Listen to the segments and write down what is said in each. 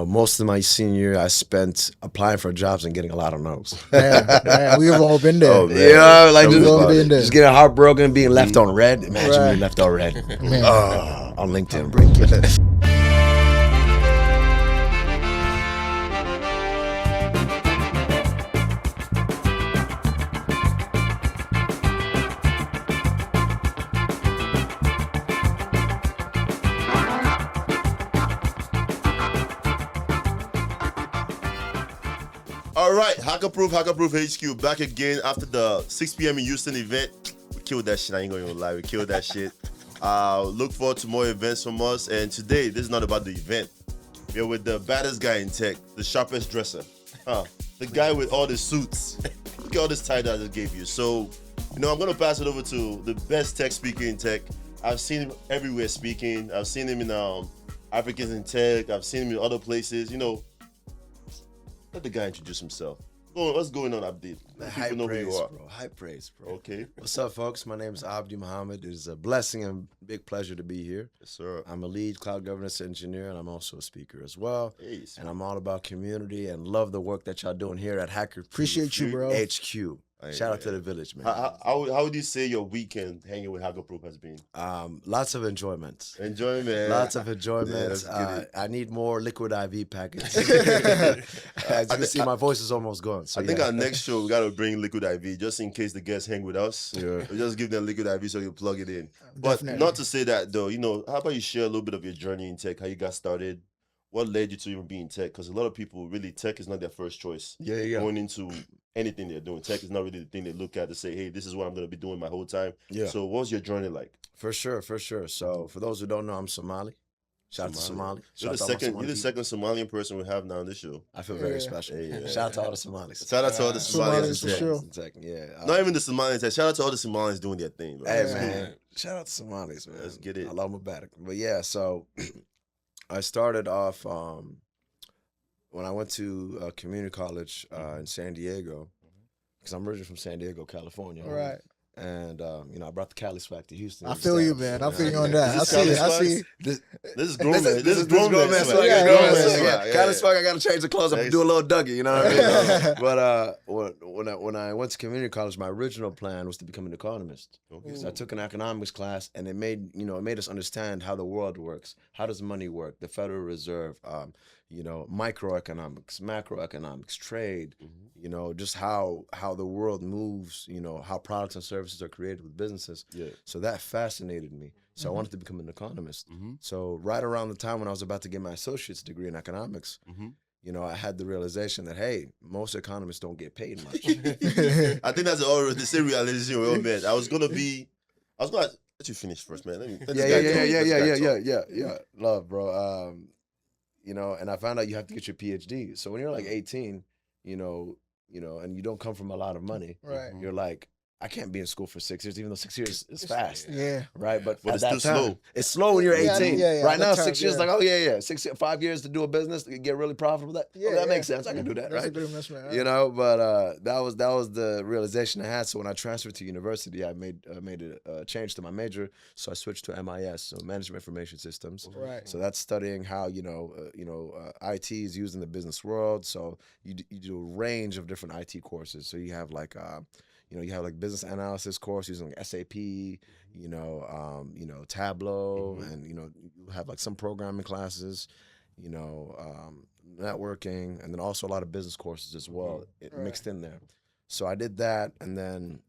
most of my senior year I spent applying for jobs and getting a lot of no's. Man, we've all been there. Oh, man. Like just getting heartbroken, being left on red. Imagine being left on red. On LinkedIn. All right, Hackerproof HQ back again after the 6 p.m. in Houston event. We killed that shit. I ain't gonna lie, we killed that shit. Look forward to more events from us. And today, this is not about the event. We're with the baddest guy in tech, the sharpest dresser, the guy with all the suits. Look at all this tie-dye I just gave you. So, I'm gonna pass it over to the best tech speaker in tech. I've seen him everywhere speaking. I've seen him in Africans in Tech. I've seen him in other places. Let the guy introduce himself. What's going on, Abdie? High praise, bro. Okay. What's up, folks? My name is Abdie Mohamed. It is a blessing and big pleasure to be here. Yes, sir. I'm a lead cloud governance engineer, and I'm also a speaker as well. Hey, and I'm all about community and love the work that y'all doing here at Hackerproof. Appreciate you, bro. HQ. Shout out to the village, man. How would you say your weekend hanging with Hackerproof has been? Lots of enjoyment. Lots of enjoyment. I need more liquid IV packets. As you can see, my voice is almost gone. So I think our next show, we got to bring liquid IV just in case the guests hang with us. Yeah. We just give them liquid IV so you plug it in. Definitely. But not to say that, though, how about you share a little bit of your journey in tech, how you got started, what led you to even being tech? Because a lot of people, really, tech is not their first choice. Yeah. Going into anything they're doing. Tech is not really the thing they look at to say, hey, this is what I'm going to be doing my whole time. Yeah. So what was your journey like? For sure. So for those who don't know, I'm Somali. Shout out to Somali. You're the second Somalian person we have now on this show. I feel very special. Yeah. Shout out to all the Somalis. Shout out to all the Somalians. For sure. Yeah. Not even the Somalians. Shout out to all the Somalians doing their thing. Bro. Hey, man. Shout out to Somalis, man. Let's get it. I love Mubarak. But yeah, so I started off when I went to community college in San Diego, because I'm originally from San Diego, California. Right. And I brought the Cali swag to Houston. I feel you, man. I feel you on that. I see. This is grown man. This is grown man swag. Yeah. Cali swag. I got to change the clothes up and do a little Dougie. You know what I mean? But when I went to community college, my original plan was to become an economist. Okay. So I took an economics class, and it made us understand how the world works. How does money work? The Federal Reserve. Microeconomics, macroeconomics, trade. Just how the world moves. How products and services are created with businesses. Yeah. So that fascinated me. So I wanted to become an economist. So right around the time when I was about to get my associate's degree in economics, I had the realization that, hey, most economists don't get paid much. I think that's the same realization we all made. I was gonna let you finish first, man. Yeah. Love, bro. And I found out you have to get your PhD. So when you're like 18, and you don't come from a lot of money, Right. you're like, I can't be in school for 6 years, even though 6 years is fast. Yeah. Right. But it's at still that time, slow. It's slow when you're 18. Yeah, right now, time, 6 years, like, 5 years to do a business, to get really profitable. That makes sense. I can do that, That's right? a good investment, right? But that was the realization I had. So when I transferred to university, I made a change to my major. So I switched to MIS, so Management Information Systems. Right. So that's studying how IT is used in the business world. So you do a range of different IT courses. So you have like you have like business analysis course using like SAP, Tableau, and you have like some programming classes, networking, and then also a lot of business courses as well mixed in there. So I did that, and then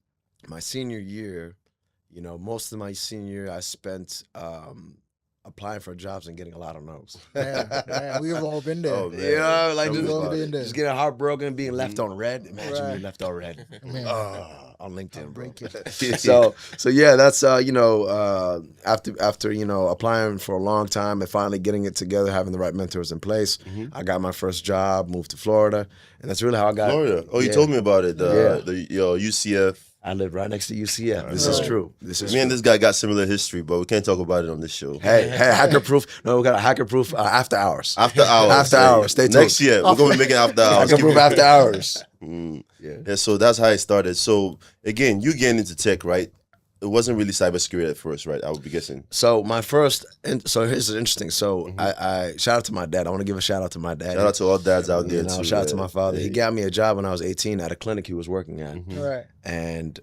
my senior year, most of my senior year I spent applying for jobs and getting a lot of no's. Man, we've all been there. Oh, man. Just getting heartbroken, being left on red. Imagine being left on red. On LinkedIn, bro. So yeah, that's after applying for a long time and finally getting it together, having the right mentors in place. I got my first job, moved to Florida, and that's really how I got Florida. Oh, you told me about it. Your UCF. I live right next to UCF. This is true. Me and this guy got similar history, but we can't talk about it on this show. Hey, Hackerproof. No, we got a Hackerproof after hours. After hours. Stay tuned. Next year, we're going to be making after hours. Hackerproof after hours. Yeah, so that's how it started. So, again, you getting into tech, right? it wasn't really cybersecurity at first, right? I would be guessing. So my first, so here's interesting. So I shout out to my dad. I want to give a shout out to my dad. Shout out to all dads out there too. Shout out to my father. He got me a job when I was 18 at a clinic he was working at. Right. And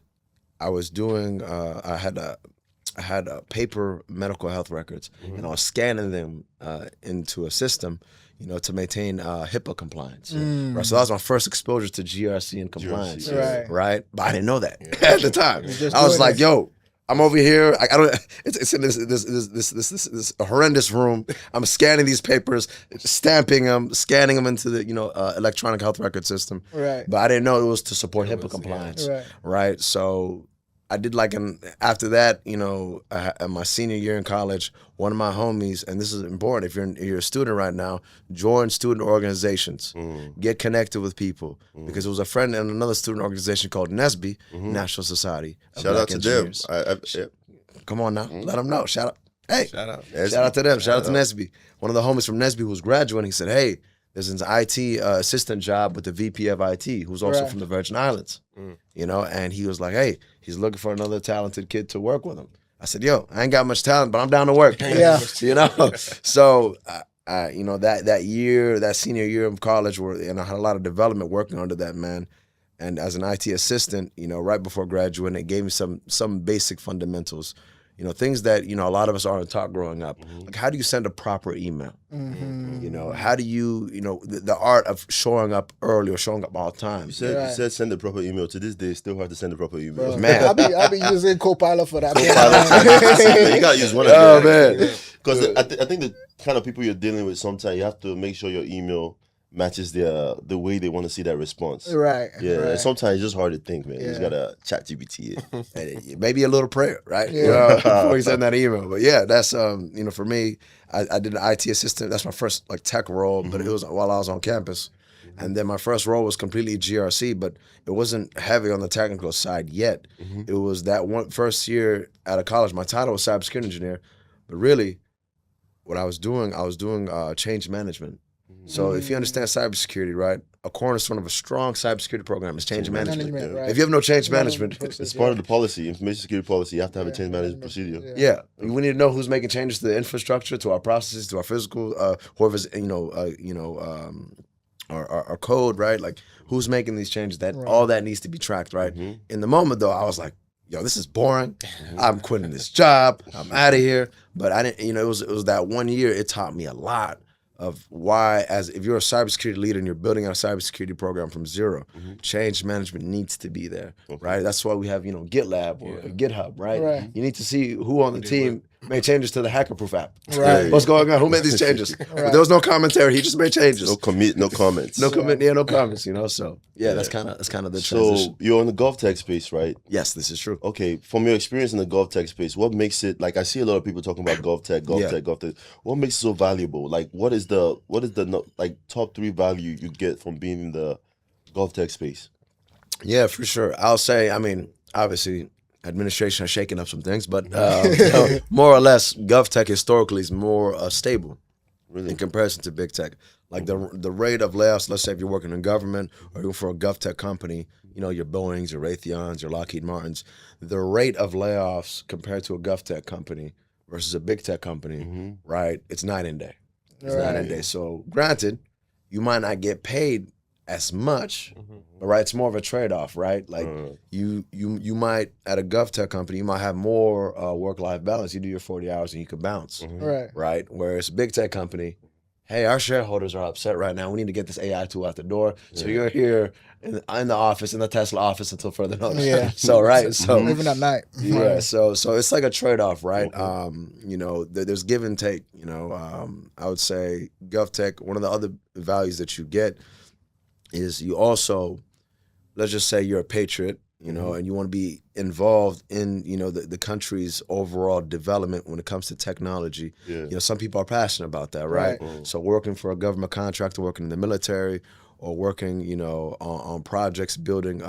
I was doing, I had paper medical health records, and I was scanning them into a system, to maintain HIPAA compliance. Right? So that was my first exposure to GRC and compliance. Right? But I didn't know that at the time. I was like, yo, I'm over here. I don't. It's in this horrendous room. I'm scanning these papers, stamping them, scanning them into the electronic health record system. Right. But I didn't know it was to support HIPAA compliance. Right. So I did after that, in my senior year in college, one of my homies, and this is important, if you're a student right now, join student organizations, get connected with people, because it was a friend in another student organization called NSBE, National Society of Shout Black out to Engineers. them. Come on now, let them know. Shout out. Hey, shout out to them. Shout out to NSBE. One of the homies from NSBE who was graduating, he said, hey, there's an IT assistant job with the VP of IT, who's also from the Virgin Islands, and he was like, hey, he's looking for another talented kid to work with him. I said, yo, I ain't got much talent, but I'm down to work. Yeah. So, that year, that senior year of college, I had a lot of development working under that man. And as an IT assistant, right before graduating, it gave me some basic fundamentals. Things that, a lot of us aren't taught growing up. Like, how do you send a proper email? How do you, the art of showing up early or showing up all the time. You said send the proper email. To this day, it's still hard to send the proper email. Bro, man. I'll be using Copilot for that. You got to use one of them. Oh, man. Because I think the kind of people you're dealing with, sometimes you have to make sure your email matches the way they want to see that response. Right. Yeah. Right. And sometimes it's just hard to think, man. You just got to chat GPT it. Maybe a little prayer, right? Yeah. Before you send that email. But yeah, that's for me, I did an IT assistant. That's my first tech role, but it was while I was on campus. And then my first role was completely GRC, but it wasn't heavy on the technical side yet. It was that first year out of college. My title was cybersecurity engineer, but really, what I was doing change management. So if you understand cybersecurity, right, a cornerstone of a strong cybersecurity program is change management. Right. If you have no change management, it's part of the policy, information security policy. You have to have a change management procedure. Yeah, we need to know who's making changes to the infrastructure, to our processes, to our physical, whoever's our code, right? Like, who's making these changes? All that needs to be tracked, right? In the moment, though, I was like, yo, this is boring. I'm quitting this job. I'm out of here. But I didn't. It was that 1 year. It taught me a lot of why, if you're a cybersecurity leader and you're building out a cybersecurity program from zero, change management needs to be there, right? That's why we have, GitLab or GitHub, right? You need to see who on the team made changes to the HackerProof app. Right. What's going on? Who made these changes? But there was no commentary. He just made changes. No commit, no comments. No commit, no comments, So that's kind of the transition. So you're in the GovTech space, right? Yes, this is true. Okay, from your experience in the GovTech space, what makes it, I see a lot of people talking about GovTech. What makes it so valuable? What is the top 3 value you get from being in the GovTech space? Yeah, for sure. I'll say, obviously, administration has shaken up some things, but more or less, GovTech historically is more stable in comparison to big tech. Like the rate of layoffs, let's say if you're working in government or you're for a GovTech company, your Boeings, your Raytheons, your Lockheed Martins, the rate of layoffs compared to a GovTech company versus a big tech company, right? It's night and day. It's night and day. So granted, you might not get paid as much, but right, it's more of a trade-off, right? Like you might, at a GovTech company, you might have more work-life balance. You do your 40 hours and you can bounce, right? Whereas a big tech company, hey, our shareholders are upset right now. We need to get this AI tool out the door. So you're here in the office, in the Tesla office until further notice. Yeah. So even at night. Yeah. So it's like a trade-off, right? There's give and take. I would say GovTech, one of the other values that you get is you also, let's just say you're a patriot, and you want to be involved in, the country's overall development when it comes to technology. Some people are passionate about that, right? So working for a government contractor, working in the military, or working, on projects building,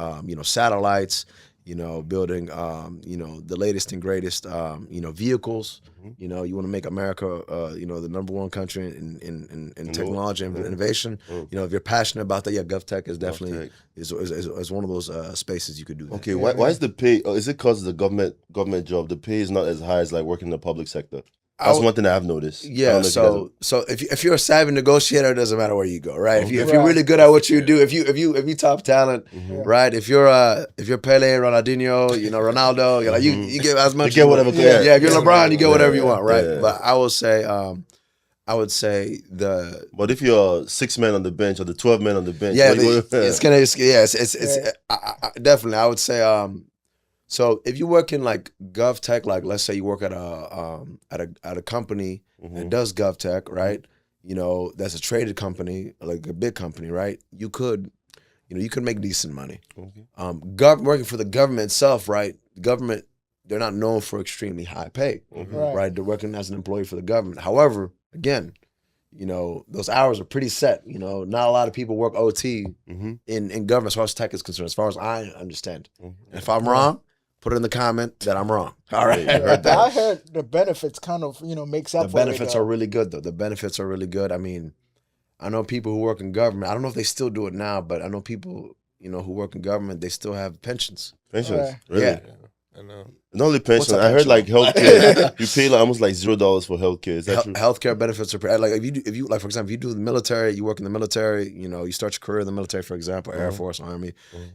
satellites, building, the latest and greatest, vehicles. Mm-hmm. You want to make America, the number one country in technology and innovation. If you're passionate about that, GovTech is definitely is one of those spaces you could do that. Okay, why is the pay? Is it because the government job? The pay is not as high as like working in the public sector. That's one thing that I've noticed. Yeah, so if you're a savvy negotiator, it doesn't matter where you go, right? If you're really good at what you do, if you top talent, right? If you're Pele, Ronaldinho, Ronaldo, you get as much. You get whatever. If you're LeBron, you get whatever you want, right? Yeah. But I would say But if you're 6 men on the bench or the 12 men on the bench, definitely. I would say so if you work in like GovTech, like let's say you work at a company that does GovTech, right? That's a traded company, like a big company, right? You could make decent money. Working for the government itself, right? The government, they're not known for extremely high pay, right? They're working as an employee for the government. However, again, those hours are pretty set. Not a lot of people work OT in government as far as tech is concerned, as far as I understand. And if I'm wrong, put it in the comment that I'm wrong. All right. I heard the benefits kind of, makes up for it. The benefits are really good, though. The benefits are really good. I mean, I know people who work in government. I don't know if they still do it now, but I know people, who work in government, they still have pensions. Pensions? Really? Yeah. I know. Not only pension. I heard like healthcare. You pay like almost like $0 for healthcare. Is that true? Healthcare benefits are like if you like, for example, if you do the military, you work in the military. You start your career in the military, for example, Air Force, Army.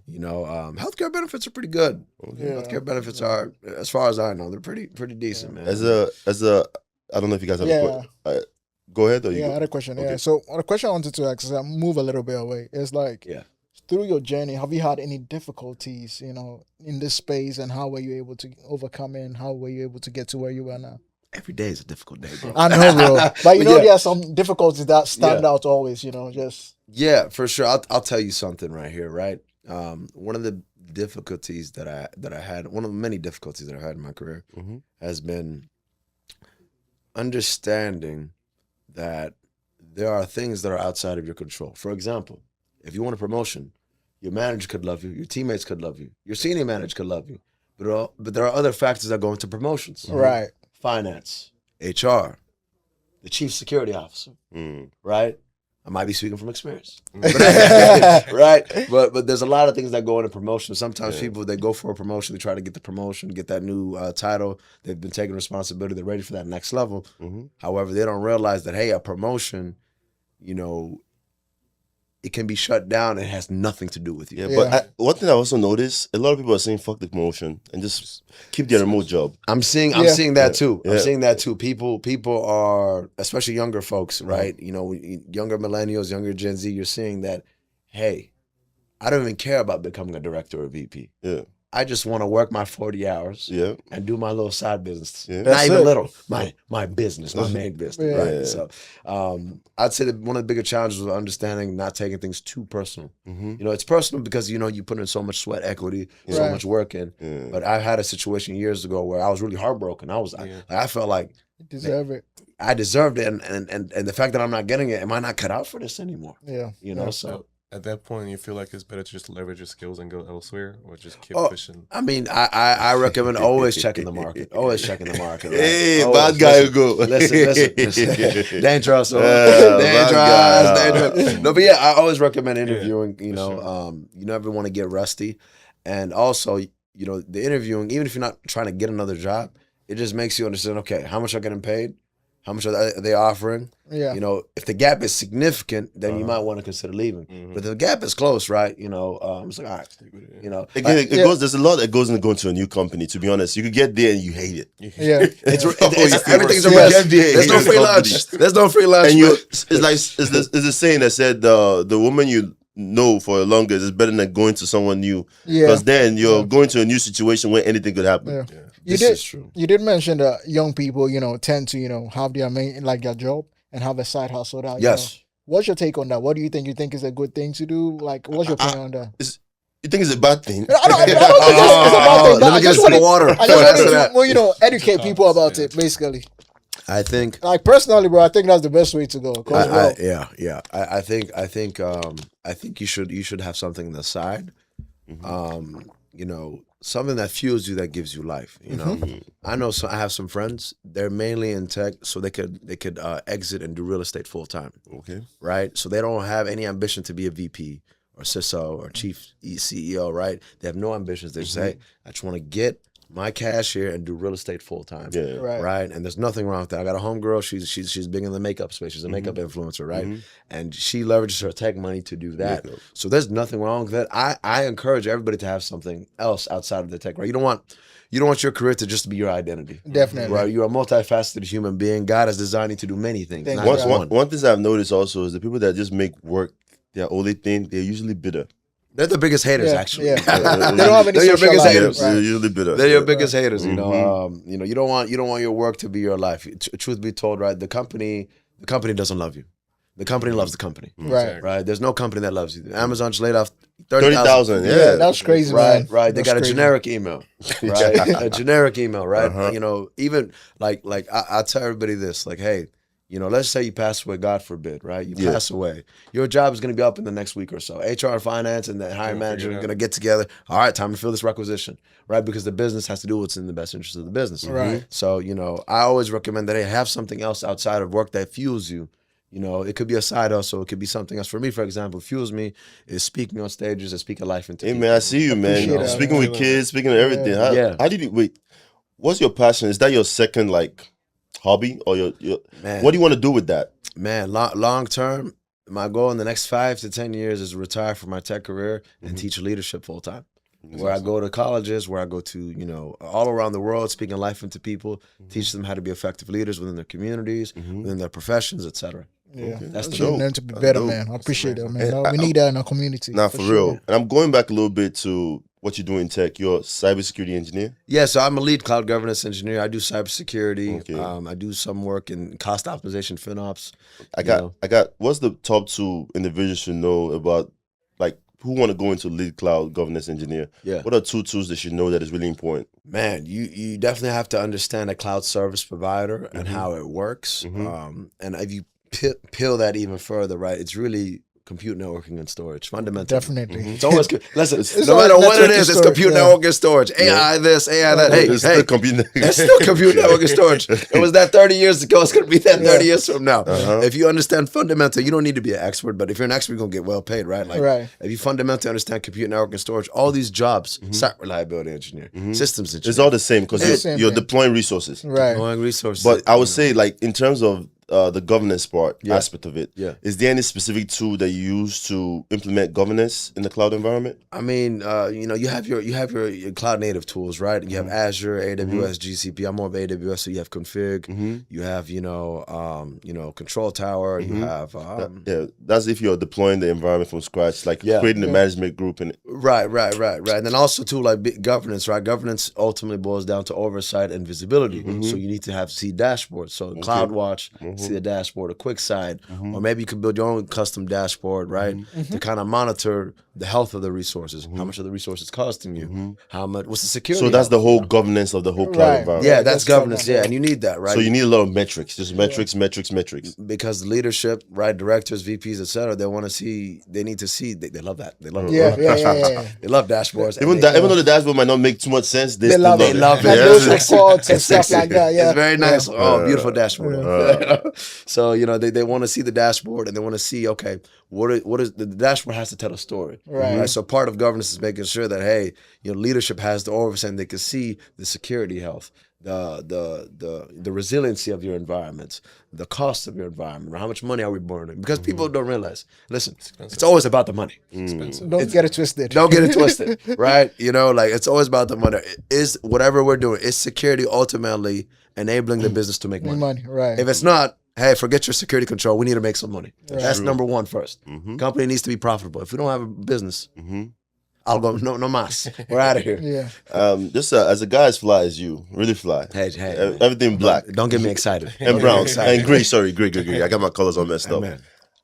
Healthcare benefits are pretty good. Healthcare benefits are, as far as I know, they're pretty decent, man. As a, I don't know if you guys have a question. Go ahead. Or you I had a question. Okay. Yeah. So the question I wanted to ask is, I move a little bit away. It's like, through your journey, have you had any difficulties, in this space, and how were you able to overcome it, and how were you able to get to where you are now? Every day is a difficult day, bro. I know, bro. But there are some difficulties that stand out always, just. Yeah, for sure. I'll tell you something right here, right? One of the difficulties that I had, one of the many difficulties that I had in my career has been understanding that there are things that are outside of your control. For example, if you want a promotion, your manager could love you, your teammates could love you, your senior manager could love you, but there are other factors that go into promotions. Right. Finance, HR, the chief security officer, right? I might be speaking from experience, right? But there's a lot of things that go into promotion. Sometimes people, they go for a promotion, they try to get the promotion, get that new title. They've been taking responsibility. They're ready for that next level. However, they don't realize that, hey, a promotion, it can be shut down. It has nothing to do with you. But one thing I also noticed, a lot of people are saying fuck the promotion and just keep their remote job. I'm seeing that too. I'm seeing that too. People are, especially younger folks, right? Younger millennials, younger Gen Z, you're seeing that, hey, I don't even care about becoming a director or a VP. Yeah. I just want to work my 40 hours and do my little side business. Yeah. Not even little, my business, my main business, right? So I'd say that one of the bigger challenges was understanding not taking things too personal. It's personal because, you put in so much sweat equity, so much work in. But I had a situation years ago where I was really heartbroken. I felt like you deserve it. I deserved it. And the fact that I'm not getting it, am I not cut out for this anymore? So. At that point, you feel like it's better to just leverage your skills and go elsewhere, or just keep pushing? I mean, I recommend always checking the market. Always checking the market. Right? Hey, bad guy, go. Listen. Dangerous. Dangerous. No, but I always recommend interviewing. You never want to get rusty, and also, the interviewing, even if you're not trying to get another job, it just makes you understand. Okay, how much are getting paid? How much are they offering? Yeah. If the gap is significant, then you might want to consider leaving. But if the gap is close, right? It's like, all right. Again, there's a lot that goes into going to a new company, to be honest. You could get there and you hate it. Yeah. Everything's a risk. There's no free lunch. There's no free lunch. And it's the saying that said the woman you know for the longest is better than going to someone new. Yeah. Because then you're going to a new situation where anything could happen. Yeah. This is true. You did mention that young people, tend to, have their main, like their job and have a side hustle. That, yes. What's your take on that? What do you think? You think is a good thing to do? Like, what's your opinion on that? You think it's a bad thing? I don't think it's a bad thing. Let me get some water. I just want to, educate people about it, basically. I think, like, personally, bro, I think that's the best way to go. I think you should have something on the side. you know, something that fuels you, that gives you life. You know, I know. So I have some friends. They're mainly in tech, so they could exit and do real estate full time. Okay. Right. So they don't have any ambition to be a VP or CISO or chief CEO. Right. They have no ambitions. They say, I just want to get my cash here and do real estate full time. Yeah. Right. And there's nothing wrong with that. I got a homegirl. She's big in the makeup space. She's a makeup influencer. Right. And she leverages her tech money to do that. So there's nothing wrong with that. I encourage everybody to have something else outside of the tech. Right. You don't want your career to just be your identity. Definitely. Right. You're a multifaceted human being. God has designed you to do many things. One thing I've noticed also is the people that just make work their only thing, they're usually bitter. They're the biggest haters, actually. Yeah. They don't have any They're your biggest haters. They're usually bitter. They're your biggest haters. You know, you don't want your work to be your life. Truth be told, right? The company doesn't love you. The company loves the company. Right. There's no company that loves you. Amazon just laid off 30,000. Yeah, that's crazy, right, man. Right. They That's got crazy. a generic email. Right. A generic email. Right. You know, even like I tell everybody this. Like, hey, you know, let's say you pass away, God forbid, right? You pass away. Your job is going to be up in the next week or so. HR and finance and the hiring manager are going to get together. All right, time to fill this requisition, right? Because the business has to do what's in the best interest of the business. Right. So, you know, I always recommend that, hey, have something else outside of work that fuels you. You know, it could be a side hustle. It could be something else. For me, for example, fuels me is speaking on stages and speaking life into people. Man, I see you, man. Appreciate that, Speaking with kids, speaking of everything. How did you, wait, what's your passion? Is that your second, like, hobby? Or your what do you want to do with that? Man, long term, my goal in the next 5 to 10 years is to retire from my tech career and teach leadership full time. Where I go to colleges, where I go to, you know, all around the world, speaking life into people, teach them how to be effective leaders within their communities, within their professions, etc. Yeah, That's the learn to be better, man. I appreciate that, man. We need that in our community. Nah, for real. And I'm going back a little bit to what you do in tech. You're a cybersecurity engineer? Yeah, so I'm a lead cloud governance engineer. I do cybersecurity. Okay. I do some work in cost optimization, FinOps. I got. What's the top 2 individuals should know about, like, who want to go into lead cloud governance engineer? Yeah. What are 2 tools they should know that is really important? Man, you definitely have to understand a cloud service provider and how it works. And if you peel that even further, right, it's really compute, networking, and storage. Fundamentally. Definitely. It's always, listen, no matter what it is, it's compute, network, and storage. AI this, AI that. Hey, it's still compute, it's still compute, network, and storage. It was that 30 years ago. It's going to be that 30 years from now. If you understand fundamental, you don't need to be an expert, but if you're an expert, you're going to get well paid, right? Like, if you fundamentally understand compute, network, and storage, all these jobs, site reliability engineer, systems engineer. It's all the same because you're deploying resources. Right. Deploying resources. But I would say, like, in terms of the governance aspect of it. Is there any specific tool that you use to implement governance in the cloud environment? I mean, you know, you have your cloud native tools, right? You have Azure, AWS, GCP. I'm more of AWS, so you have config. You have you know control tower. You have that's if you're deploying the environment from scratch, like creating the management group and right. And then also too, like governance, right? Governance ultimately boils down to oversight and visibility. So you need to see dashboards. So CloudWatch. See a dashboard, a quick side, or maybe you could build your own custom dashboard, right? To kind of monitor the health of the resources, how much are the resources costing you, how much, what's the security? So that's the whole governance of the whole cloud environment. Yeah, that's governance. Yeah, and you need that, right? So you need a lot of metrics, just metrics. Because the leadership, right, directors, VPs, etc., they need to see. They love that. They love They love dashboards. Even though the dashboard might not make too much sense, they love it. Those reports and stuff like that. Yeah, it's very nice. Oh, beautiful dashboard. So, you know, they want to see the dashboard and they want to see, okay, what is the dashboard has to tell a story. Right. So part of governance is making sure that, hey, you know, leadership has the oversight and they can see the security health, the resiliency of your environments, the cost of your environment, or how much money are we burning? Because people don't realize, listen, it's always about the money. Don't get it twisted. Don't get it twisted, right? You know, like it's always about the money. Is whatever we're doing, is security ultimately enabling the business to make money? Right. If it's not, hey, forget your security control. We need to make some money. That's number one first. Company needs to be profitable. If we don't have a business, I'll go, no mas. We're out of here. Just as a guy as fly as you, really fly. Hey. Everything black. Don't get me excited. And brown. And gray, sorry, gray. I got my colors all messed up.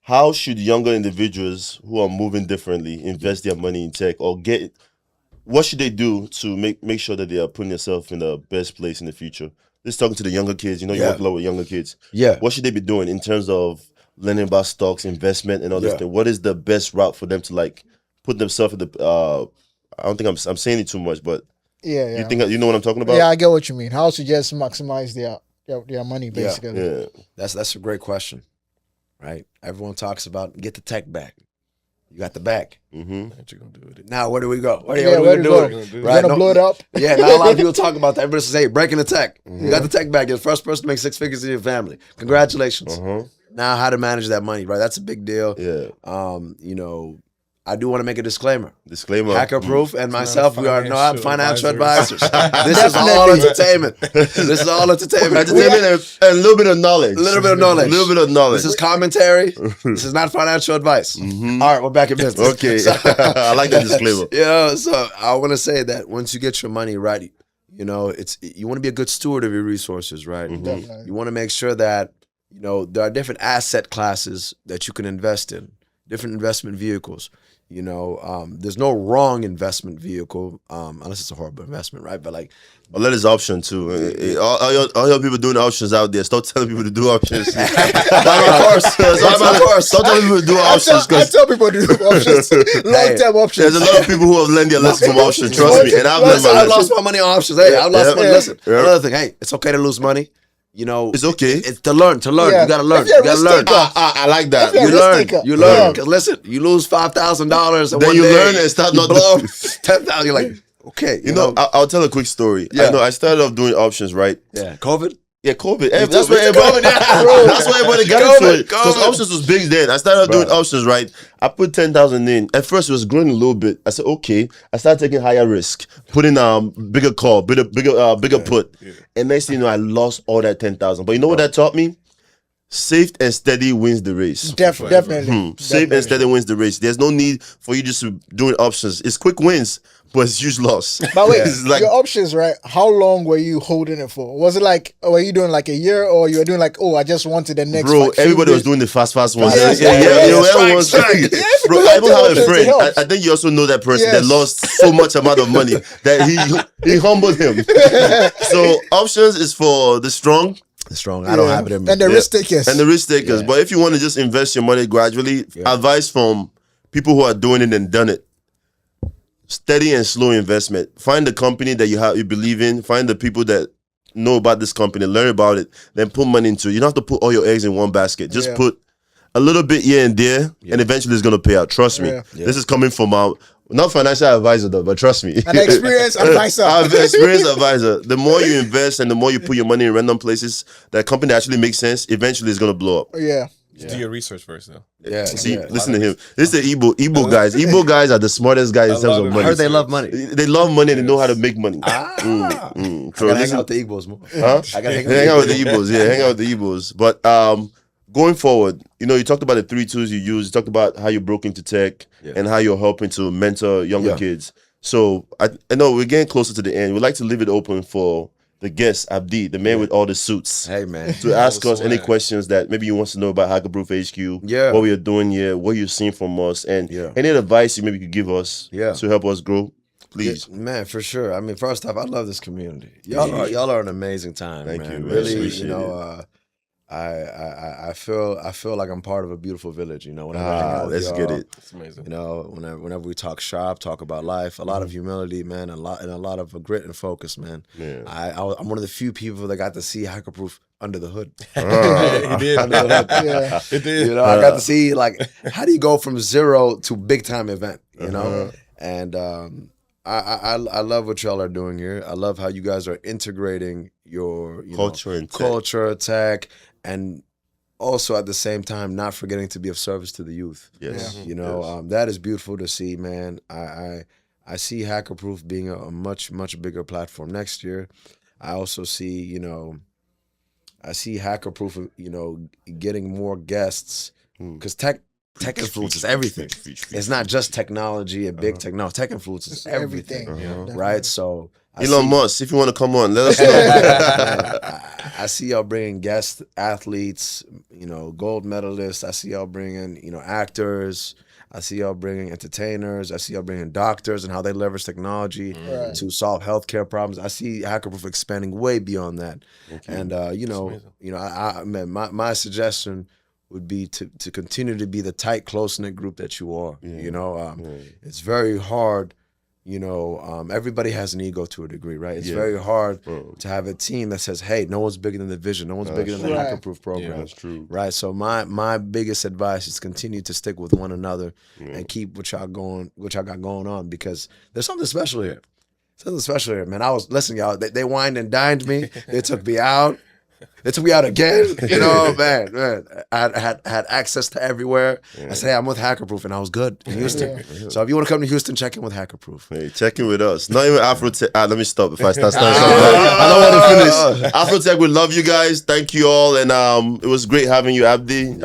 How should younger individuals who are moving differently invest their money in tech or what should they do to make sure that they are putting themselves in the best place in the future? Just talking to the younger kids, you know, you work a lot with younger kids. What should they be doing in terms of learning about stocks, investment, and all this thing? What is the best route for them to like put themselves in the I don't think I'm saying it too much, but Yeah. you think you know what I'm talking about? Yeah, I get what you mean. How to just maximize their money, basically. Yeah. That's a great question, right? Everyone talks about get the tech back. You got the back. Mm-hmm. What you gonna do with it? Now where do we go? What Yeah, are we where gonna do we do? go? Right? Gonna blow it up? Yeah, not a lot of people talk about that. Everybody says, hey, breaking the tech. You got the tech back. You're the first person to make 6 figures in your family. Congratulations. Now how to manage that money, right? That's a big deal. Yeah. You know, I do want to make a disclaimer. Hacker Proof and myself, we are not financial advisors. This is all entertainment. This is all entertainment. Entertainment and a little bit of knowledge. A little bit of knowledge. A little bit of knowledge. This is commentary. This is not financial advice. All right, we're back in business. Okay. I like that disclaimer. Yeah, so I want to say that once you get your money right, you know, you want to be a good steward of your resources, right? Definitely. You want to make sure that, you know, there are different asset classes that you can invest in, different investment vehicles. You know, there's no wrong investment vehicle, unless it's a horrible investment, right? But like, let his option too. All your people doing options out there. Stop telling people to do options. Stop telling people to do options. I tell people to do options. Long-term options. There's a lot of people who have learned their lesson from options. Trust me, and I've learned my I lesson. lost my money on options. Hey, I lost money. Listen, another thing. Hey, it's okay to lose money. You know, it's okay. It's to learn. Yeah. You gotta learn. You gotta learn. I like that. You learn. Because listen, you lose $5,000 and then one you day learn and start you not blow $10,000. You're like, okay. You know, I'll tell a quick story. Yeah. I know I started off doing options, right? Yeah. COVID. Yeah, COVID. That's why everybody. That's why everybody got into it. Because options was big then. I started doing options, right? I put 10,000 in. At first, it was growing a little bit. I said, okay. I started taking higher risk, putting bigger call, bigger put, and next thing you know, I lost all that 10,000. But you know what that taught me? Safe and steady wins the race. Definitely. Safe and steady wins the race. There's no need for you just to doing options. It's quick wins, but it's huge loss. But wait, It's like, your options, right? How long were you holding it for? Was it like, were you doing like a year, or you were doing like, I just wanted the next? bro, like, few everybody was days? doing the fast ones. Strike. Bro, I even have a friend. I think you also know that person that lost so much amount of money that he humbled him. So options is for the strong. I don't have it in me. And the risk takers. And the risk takers. But if you want to just invest your money gradually, advice from people who are doing it and done it. Steady and slow investment. Find the company that you believe in. Find the people that know about this company. Learn about it. Then put money into it. You don't have to put all your eggs in one basket. Just put a little bit here and there, and eventually it's going to pay out. Trust me. This is coming from not financial advisor though, but trust me. An experienced advisor. I'm an experienced advisor. The more you invest and the more you put your money in random places, that company actually makes sense. Eventually, it's gonna blow up. Yeah. Do your research first, though. See, listen to him. This is the Igbo guys. Igbo guys are the smartest guys in terms of money. I heard they love money. They love money and they know how to make money. I gotta hang out with the Igbos more. Huh? I gotta hang out with the Igbos. Yeah, hang out with the Igbos. But going forward, you know, you talked about the 3 tools you use. You talked about how you broke into tech and how you're helping to mentor younger kids. So I know we're getting closer to the end. We'd like to leave it open for the guest, Abdie, the man with all the suits. Hey, man. To ask us any questions that maybe you want to know about Hackerproof HQ, what we are doing here, what you're seeing from us, and any advice you maybe could give us to help us grow. Please. Yeah, man, for sure. I mean, first off, I love this community. Y'all are an amazing time. Thank man. you. Really, you know, I feel like I'm part of a beautiful village. You know, let's get it. It's amazing. You know, whenever we talk shop, talk about life, a lot of humility, man, and a lot of grit and focus, man. Yeah. I'm one of the few people that got to see Hackerproof under the hood. He did. Under the hood. It did. You know, I got to see like how do you go from zero to big time event. You know, and I love what y'all are doing here. I love how you guys are integrating your culture, tech, and also at the same time not forgetting to be of service to the youth. Yes, you know, that is beautiful to see, man. I see Hackerproof being a much bigger platform next year. I also see, you know, Hackerproof, you know, getting more guests because tech influences everything. It's not just technology and big tech. No, tech influences everything. Right? So Elon Musk, if you want to come on, let us know. I see y'all bringing guest athletes, you know, gold medalists. I see y'all bringing, you know, actors. I see y'all bringing entertainers. I see y'all bringing doctors and how they leverage technology to solve healthcare problems. I see Hackerproof expanding way beyond that. And you know, my suggestion would be to continue to be the tight, close-knit group that you are. You know, it's very hard you know, everybody has an ego to a degree, right? It's very hard to have a team that says, hey, no one's bigger than the vision. No one's bigger than the hacker-proof program. Yeah, that's true. Right? So my biggest advice is continue to stick with one another and keep what y'all got going on, because there's something special here. Something special here, man. Listen, y'all, they wined and dined me. They took me out. They took me out again. You know, man. I had access to everywhere. I said, hey, I'm with Hackerproof, and I was good in Houston. So if you want to come to Houston, check in with Hackerproof. Hey, check in with us. Not even Afrotech. Let me stop before I start I don't want to finish. Afrotech, we love you guys. Thank you all. And it was great having you, Abdi.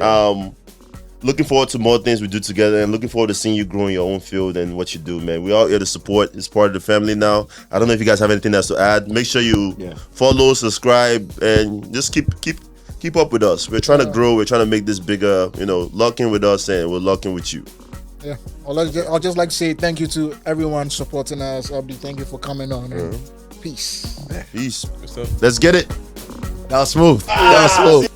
Looking forward to more things we do together, and looking forward to seeing you grow in your own field and what you do, man. We're all here to support. It's part of the family now. I don't know if you guys have anything else to add. Make sure you follow, subscribe, and just keep up with us. We're trying to grow. We're trying to make this bigger. You know, lock in with us, and we'll lock in with you. Yeah. I'll just like to say thank you to everyone supporting us. Abdi, thank you for coming on. Peace. Peace. Let's get it. That was smooth. That was smooth.